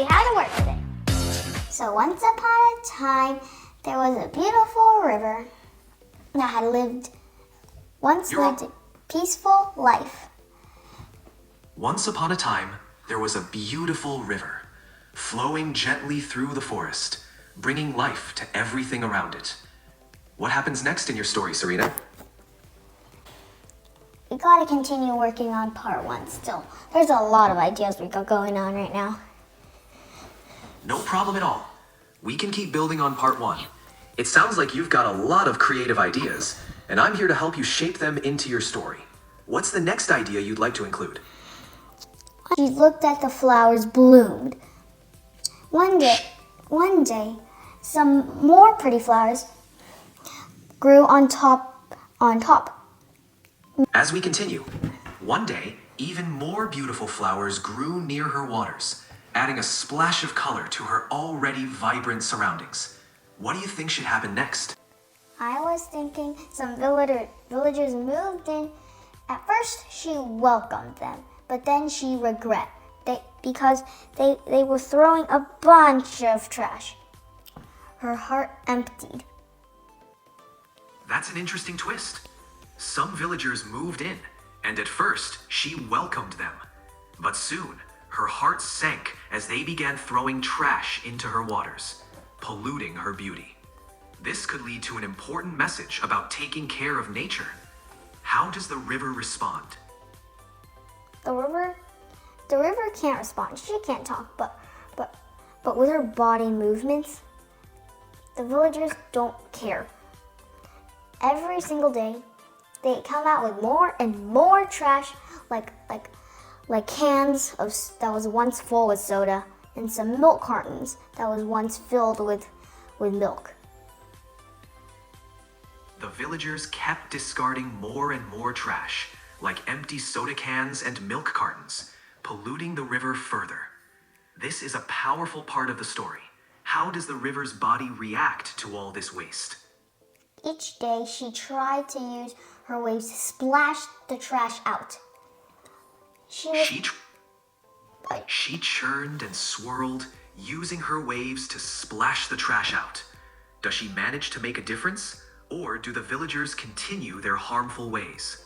how to work today. So once upon a time, there was a beautiful river that had lived a peaceful life. Once upon a time, there was a beautiful river, flowing gently through the forest, bringing life to everything around it. What happens next in your story, Serena? We gotta continue working on part 1 still. There's a lot of ideas we got going on right now. No problem at all. We can keep building on part 1. It sounds like you've got a lot of creative ideas, and I'm here to help you shape them into your story. What's the next idea you'd like to include? She looked at the flowers bloomed. One day, some more pretty flowers grew on top. As we continue, one day, even more beautiful flowers grew near her waters, adding a splash of color to her already vibrant surroundings. What do you think should happen next? I was thinking some villagers moved in. At first, she welcomed them, but then she regret because they were throwing a bunch of trash. Her heart emptied. That's an interesting twist. Some villagers moved in, and at first, she welcomed them. But soon, her heart sank as they began throwing trash into her waters, polluting her beauty. This could lead to an important message about taking care of nature. How does the river respond? The river can't respond. She can't talk, but with her body movements, the villagers don't care. Every single day, they come out with more and more trash, like cans that was once full with soda, and some milk cartons that was once filled with milk. The villagers kept discarding more and more trash, like empty soda cans and milk cartons, polluting the river further. This is a powerful part of the story. How does the river's body react to all this waste? Each day, she tried to use her waves to splash the trash out. She churned and swirled, using her waves to splash the trash out. Does she manage to make a difference, or do the villagers continue their harmful ways?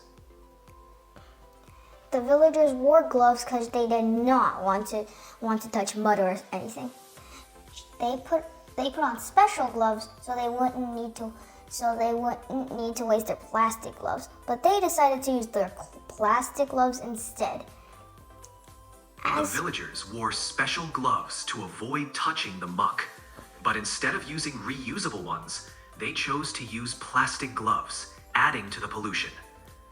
The villagers wore gloves because they did not want to touch mud or anything. They put on special gloves so they wouldn't need to waste their plastic gloves. But they decided to use their plastic gloves instead. The villagers wore special gloves to avoid touching the muck. But instead of using reusable ones, they chose to use plastic gloves, adding to the pollution.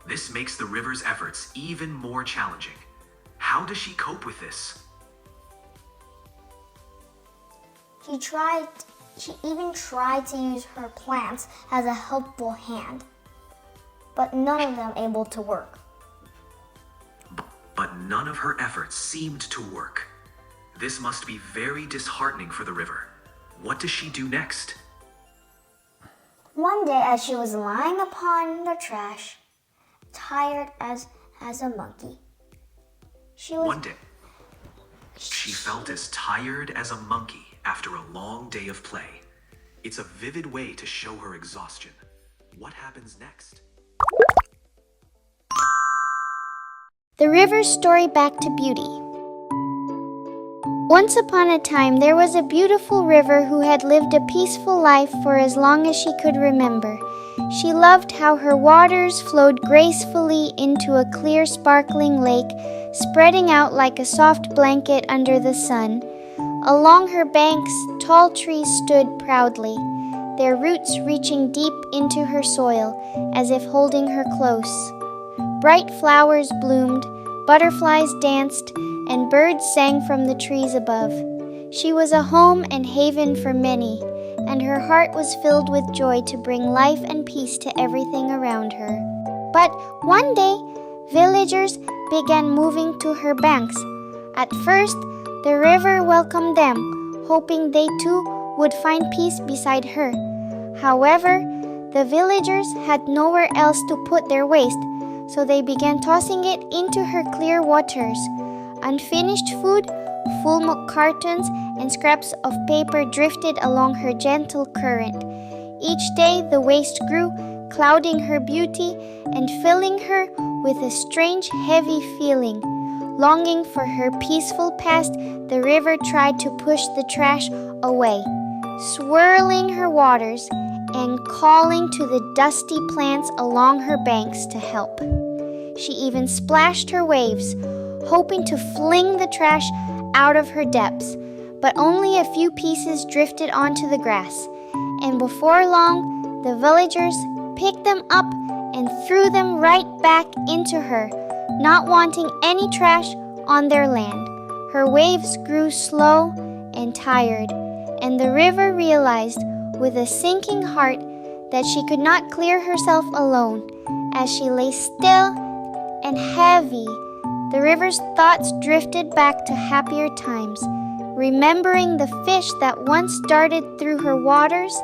This makes the river's efforts even more challenging. How does she cope with this? She even tried to use her plants as a helpful hand, but none of them able to work. But none of her efforts seemed to work. This must be very disheartening for the river. What does she do next? One day, as she was lying upon the trash, tired as a monkey, she felt as tired as a monkey after a long day of play. It's a vivid way to show her exhaustion. What happens next? The river's story back to beauty. Once upon a time, there was a beautiful river who had lived a peaceful life for as long as she could remember. She loved how her waters flowed gracefully into a clear, sparkling lake, spreading out like a soft blanket under the sun. Along her banks, tall trees stood proudly, their roots reaching deep into her soil, as if holding her close. Bright flowers bloomed, butterflies danced, and birds sang from the trees above. She was a home and haven for many, and her heart was filled with joy to bring life and peace to everything around her. But one day, villagers began moving to her banks. At first, the river welcomed them, hoping they too would find peace beside her. However, the villagers had nowhere else to put their waste, so they began tossing it into her clear waters. Unfinished food, full milk cartons and scraps of paper drifted along her gentle current. Each day the waste grew, clouding her beauty and filling her with a strange, heavy feeling. Longing for her peaceful past, the river tried to push the trash away, swirling her waters and calling to the dusty plants along her banks to help. She even splashed her waves, hoping to fling the trash out of her depths, but only a few pieces drifted onto the grass, and before long, the villagers picked them up and threw them right back into her, not wanting any trash on their land. Her waves grew slow and tired, and the river realized with a sinking heart that she could not clear herself alone. As she lay still and heavy, the river's thoughts drifted back to happier times, remembering the fish that once darted through her waters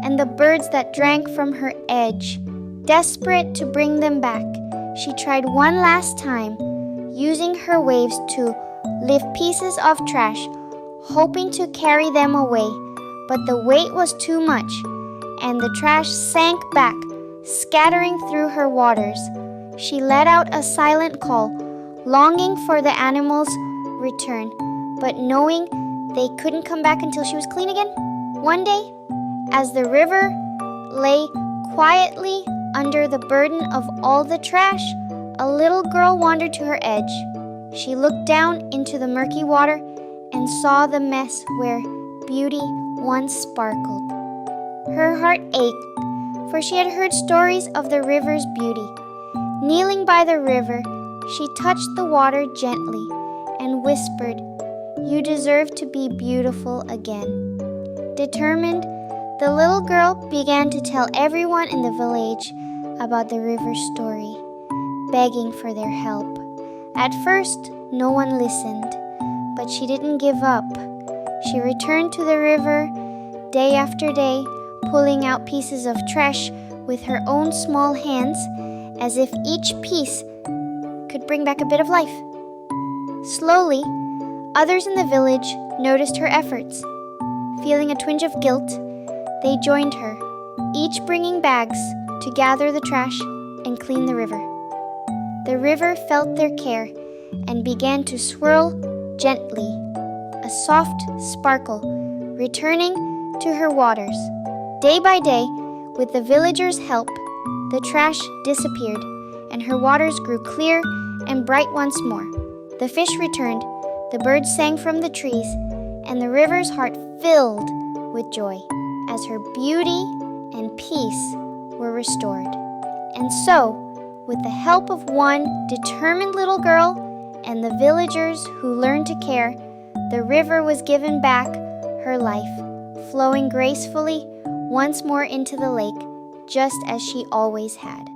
and the birds that drank from her edge. Desperate to bring them back, she tried one last time, using her waves to lift pieces of trash, hoping to carry them away. But the weight was too much, and the trash sank back, scattering through her waters. She let out a silent call, longing for the animals' return, but knowing they couldn't come back until she was clean again. One day, as the river lay quietly under the burden of all the trash, a little girl wandered to her edge. She looked down into the murky water and saw the mess where beauty once sparkled. Her heart ached, for she had heard stories of the river's beauty. Kneeling by the river, she touched the water gently and whispered, "You deserve to be beautiful again." Determined, the little girl began to tell everyone in the village about the river's story, begging for their help. At first, no one listened, but she didn't give up. She returned to the river day after day, pulling out pieces of trash with her own small hands, as if each piece could bring back a bit of life. Slowly, others in the village noticed her efforts. Feeling a twinge of guilt, they joined her, each bringing bags to gather the trash and clean the river. The river felt their care and began to swirl gently, a soft sparkle returning to her waters. Day by day, with the villagers' help, the trash disappeared and her waters grew clear and bright once more. The fish returned, the birds sang from the trees, and the river's heart filled with joy as her beauty and peace were restored. And so, with the help of one determined little girl and the villagers who learned to care, the river was given back her life, flowing gracefully once more into the lake, just as she always had.